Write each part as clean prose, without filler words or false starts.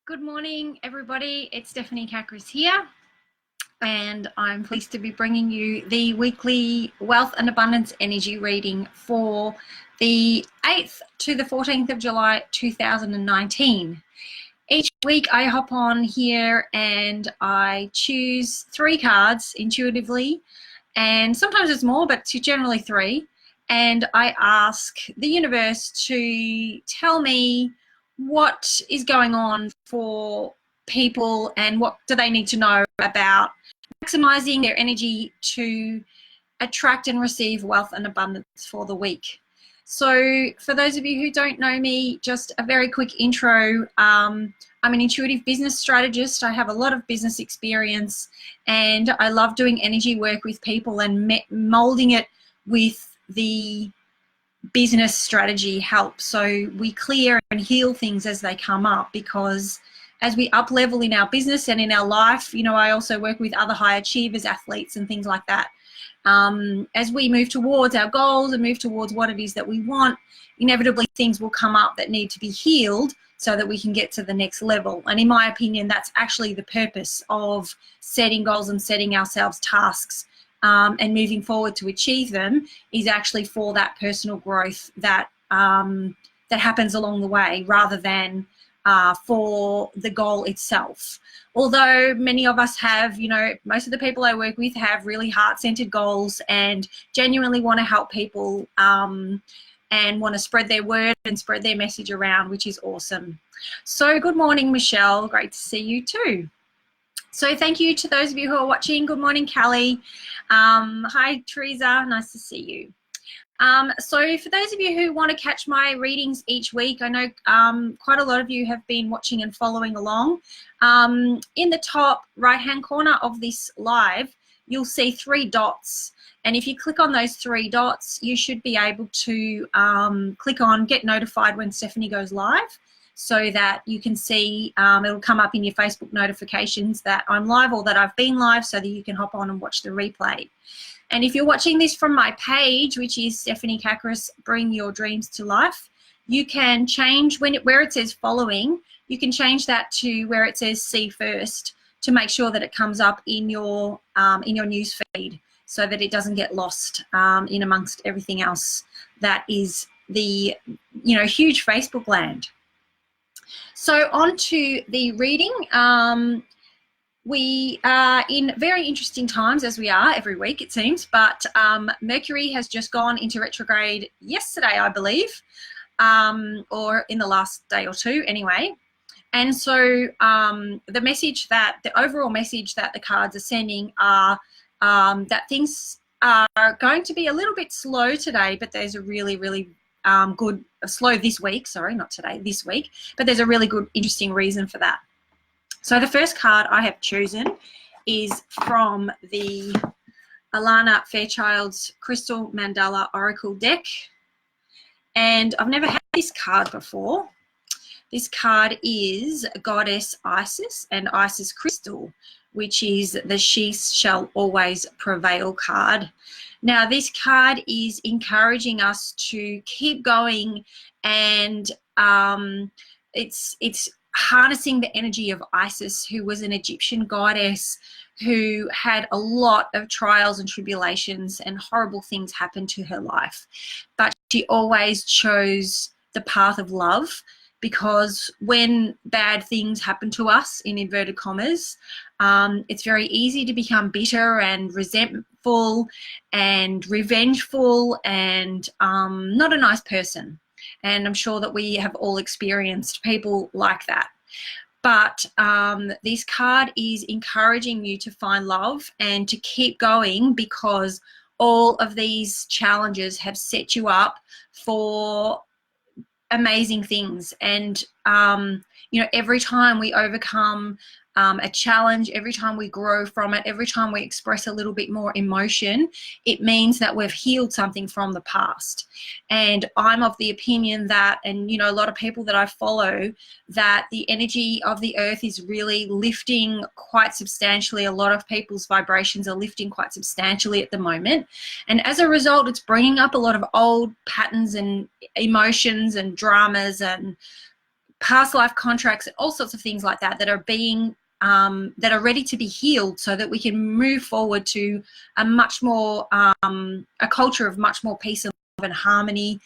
Good morning, everybody. It's Stephanie Kakris here, and I'm pleased to be bringing you the weekly Wealth and Abundance Energy reading for the 8th to the 14th of July 2019. Each week I hop on here and I choose 3 cards intuitively, and sometimes it's more, but it's generally 3. And I ask the universe to tell me what is going on for people and what do they need to know about maximizing their energy to attract and receive wealth and abundance for the week. So for those of you who don't know me, just a very quick intro. I'm an intuitive business strategist. I have a lot of business experience and I love doing energy work with people and molding it with the business strategy help. So we clear and heal things as they come up, because as we up level in our business and in our life, you know, I also work with other high achievers, athletes and things like that. As we move towards our goals and move towards what it is that we want, inevitably things will come up that need to be healed so that we can get to the next level. And in my opinion, that's actually the purpose of setting goals and setting ourselves tasks and moving forward to achieve them, is actually for that personal growth that that happens along the way, rather than for the goal itself. Although many of us have, you know, most of the people I work with have really heart-centered goals and genuinely want to help people and want to spread their word and spread their message around, which is awesome. So good morning, Michelle. Great to see you too. So thank you to those of you who are watching. Good morning, Callie. Hi, Teresa. Nice to see you. So for those of you who want to catch my readings each week, I know quite a lot of you have been watching and following along. In the top right-hand corner of this live, you'll see 3 dots. And if you click on those 3 dots, you should be able to click on Get Notified when Stephanie goes live, so that you can see, it'll come up in your Facebook notifications that I'm live or that I've been live, so that you can hop on and watch the replay. And if you're watching this from my page, which is Stephanie Kakris, Bring Your Dreams to Life, you can change where it says following, you can change that to where it says see first, to make sure that it comes up in your news feed, so that it doesn't get lost in amongst everything else that is the, you know, huge Facebook land. So on to the reading. We are in very interesting times, as we are every week, it seems, but Mercury has just gone into retrograde yesterday, I believe, or in the last day or 2 anyway. And so the overall message that the cards are sending are that things are going to be a little bit slow today, but there's a really, really slow this week, sorry, not today, this week, but there's a really good, interesting reason for that. So the first card I have chosen is from the Alana Fairchild's Crystal Mandala Oracle deck. And I've never had this card before. This card is Goddess Isis and Isis Crystal, which is the She Shall Always Prevail card. Now, this card is encouraging us to keep going, and it's harnessing the energy of Isis, who was an Egyptian goddess who had a lot of trials and tribulations and horrible things happen to her life. But she always chose the path of love, because when bad things happen to us, in inverted commas, it's very easy to become bitter and resentful and revengeful and not a nice person. And I'm sure that we have all experienced people like that. But this card is encouraging you to find love and to keep going, because all of these challenges have set you up for amazing things. And you know, every time we overcome a challenge, every time we grow from it, every time we express a little bit more emotion, it means that we've healed something from the past. And I'm of the opinion that, and you know, a lot of people that I follow, that the energy of the earth is really lifting quite substantially. A lot of people's vibrations are lifting quite substantially at the moment. And as a result, it's bringing up a lot of old patterns and emotions and dramas and past life contracts and all sorts of things like that that are being that are ready to be healed, so that we can move forward to a much more a culture of much more peace and love and harmony,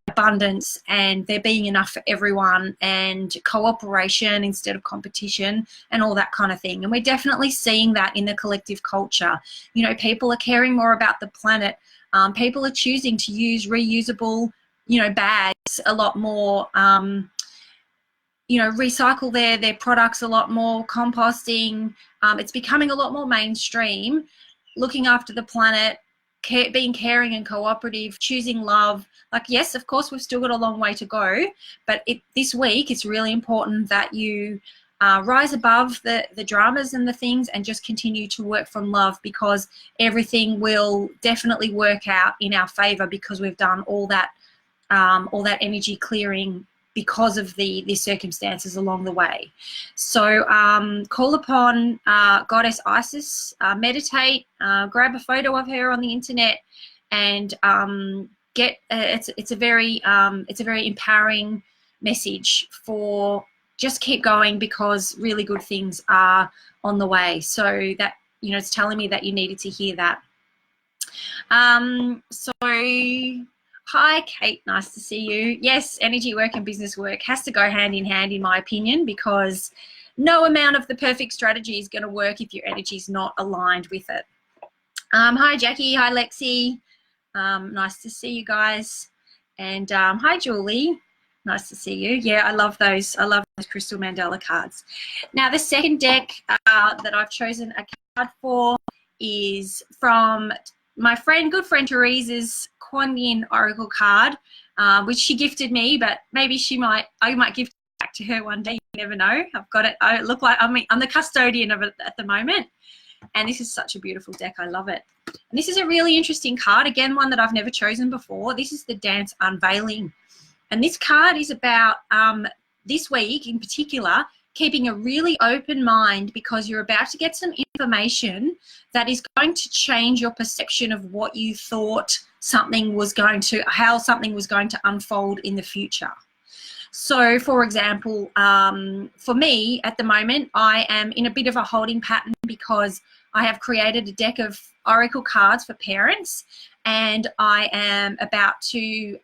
abundance, and there being enough for everyone, and cooperation instead of competition, and all that kind of thing. And we're definitely seeing that in the collective culture. You know, people are caring more about the planet. People are choosing to use reusable, you know, bags a lot more. You know, recycle their products a lot more, composting. It's becoming a lot more mainstream, looking after the planet, being caring and cooperative, choosing love. Like, yes, of course, we've still got a long way to go, but this week it's really important that you rise above the dramas and the things and just continue to work from love, because everything will definitely work out in our favor, because we've done all that energy clearing because of the circumstances along the way. So call upon Goddess Isis, meditate, grab a photo of her on the internet, and it's a very empowering message for just keep going, because really good things are on the way. So that, you know, it's telling me that you needed to hear that. Hi, Kate. Nice to see you. Yes, energy work and business work has to go hand in hand, in my opinion, because no amount of the perfect strategy is going to work if your energy is not aligned with it. Hi, Jackie. Hi, Lexi. Nice to see you guys. And hi, Julie. Nice to see you. Yeah, I love those. I love those crystal mandala cards. Now, the second deck that I've chosen a card for is from my good friend Therese's Kuan Oracle card, which she gifted me, but maybe I might give it back to her one day. You never know. I've got it. I look like, I'm the custodian of it at the moment. And this is such a beautiful deck. I love it. And this is a really interesting card. Again, one that I've never chosen before. This is the dance Unveiling. And this card is about this week in particular, keeping a really open mind, because you're about to get some information that is going to change your perception of what you thought how something was going to unfold in the future. So, for example, for me at the moment, I am in a bit of a holding pattern, because I have created a deck of oracle cards for parents, and I am about to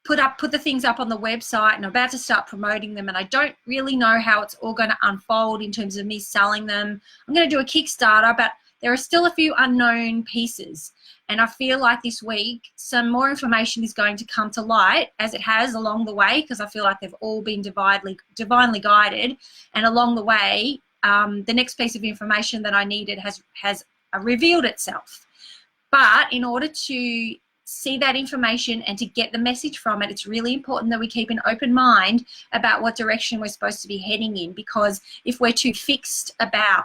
put the things up on the website, and I'm about to start promoting them, and I don't really know how it's all going to unfold in terms of me selling them. I'm going to do a Kickstarter, but there are still a few unknown pieces, and I feel like this week some more information is going to come to light, as it has along the way, because I feel like they've all been divinely guided, and along the way the next piece of information that I needed has revealed itself. But in order to see that information and to get the message from it, it's really important that we keep an open mind about what direction we're supposed to be heading in, because if we're too fixed about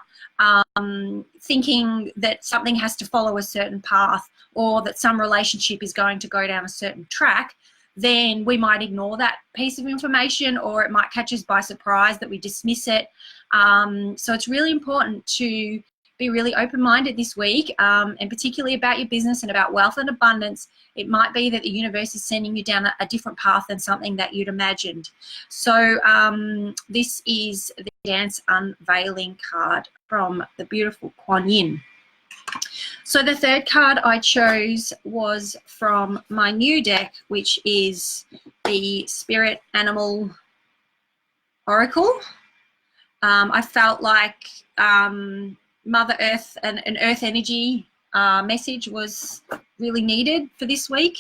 thinking that something has to follow a certain path, or that some relationship is going to go down a certain track, then we might ignore that piece of information, or it might catch us by surprise that we dismiss it. So it's really important to be really open-minded this week, and particularly about your business and about wealth and abundance. It might be that the universe is sending you down a different path than something that you'd imagined. So this is the Dance Unveiling card from the beautiful Kuan Yin. So the third card I chose was from my new deck, which is the Spirit Animal Oracle. I felt like Mother Earth and an Earth energy message was really needed for this week,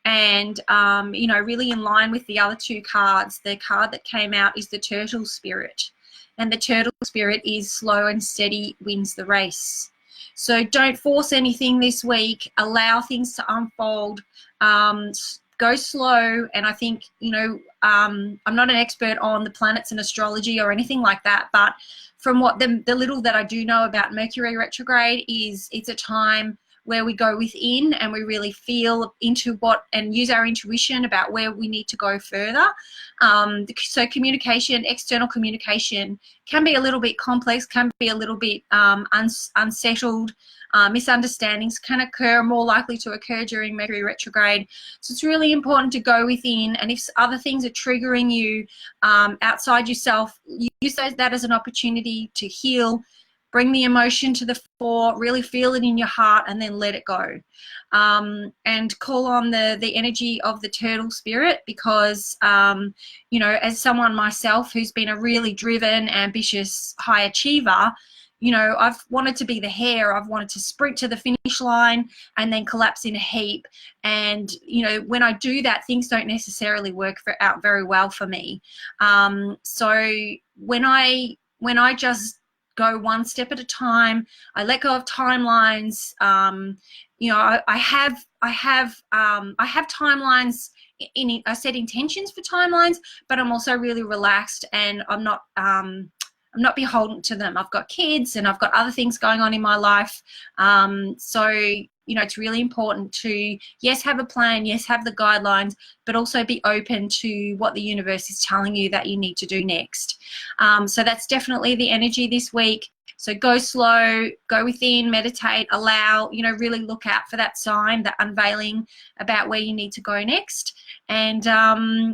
and you know, really in line with the other two cards. The card that came out is the Turtle Spirit, and the Turtle Spirit is slow and steady wins the race. So don't force anything this week. Allow things to unfold. Go slow. And I think, you know, I'm not an expert on the planets and astrology or anything like that, but from what the little that I do know about Mercury retrograde is, it's a time where we go within and we really feel into what and use our intuition about where we need to go further. So communication, external communication can be a little bit complex, can be a little bit unsettled. Misunderstandings can occur, more likely to occur during Mercury retrograde. So it's really important to go within, and if other things are triggering you outside yourself, use that as an opportunity to heal, bring the emotion to the fore, really feel it in your heart, and then let it go. And call on the energy of the turtle spirit, because, you know, as someone myself who's been a really driven, ambitious, high achiever, you know, I've wanted to be the hare. I've wanted to sprint to the finish line and then collapse in a heap. And, you know, when I do that, things don't necessarily work out very well for me. So when I just go one step at a time, I let go of timelines. You know, I have timelines. I set intentions for timelines, but I'm also really relaxed, and I'm not beholden to them. I've got kids and I've got other things going on in my life. So, you know, it's really important to, yes, have a plan, yes, have the guidelines, but also be open to what the universe is telling you that you need to do next. So that's definitely the energy this week. So go slow, go within, meditate, allow, you know, really look out for that sign, that unveiling about where you need to go next. And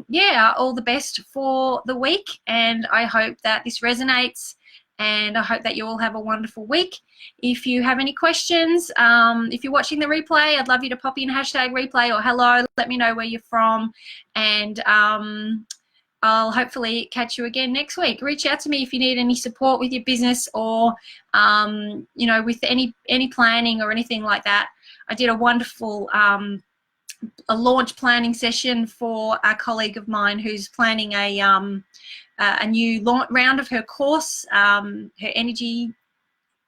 yeah, all the best for the week. And I hope that this resonates, and I hope that you all have a wonderful week. If you have any questions, if you're watching the replay, I'd love you to pop in #replay or hello, let me know where you're from. And I'll hopefully catch you again next week. Reach out to me if you need any support with your business, or you know, with any planning or anything like that. I did a wonderful a launch planning session for a colleague of mine who's planning a new round of her course, her energy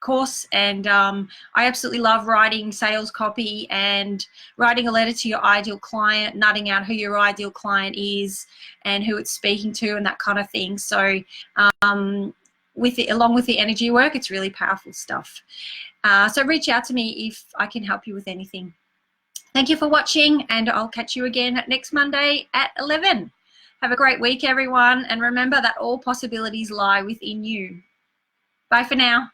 course. And I absolutely love writing sales copy and writing a letter to your ideal client, nutting out who your ideal client is and who it's speaking to and that kind of thing. So with it, along with the energy work, it's really powerful stuff. So reach out to me if I can help you with anything. Thank you for watching, and I'll catch you again next Monday at 11. Have a great week, everyone, and remember that all possibilities lie within you. Bye for now.